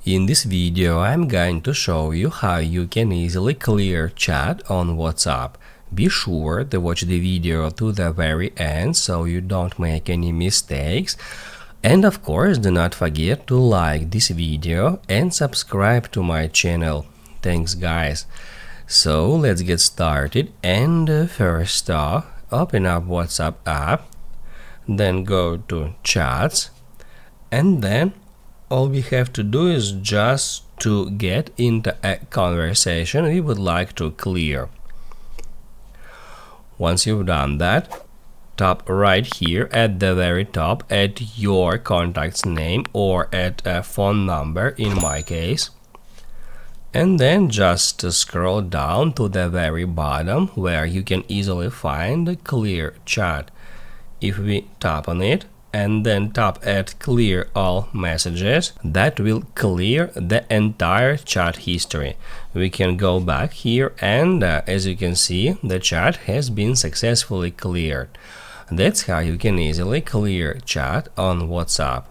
In this video, I'm going to show you how you can easily clear chat on WhatsApp. Be sure to watch the video to the very end so you don't make any mistakes. And of course, do not forget to like this video and subscribe to my channel. Thanks guys. So let's get started, and first off, open up WhatsApp app, then go to chats, and then all we have to do is just to get into a conversation we would like to clear. Once you've done that, tap right here at the very top at your contact's name or at a phone number in my case, and then just scroll down to the very bottom where you can easily find the clear chat. If we tap on it and then tap at clear all messages, that will clear the entire chat history. We can go back here, and as you can see, the chat has been successfully cleared. That's how you can easily clear chat on WhatsApp.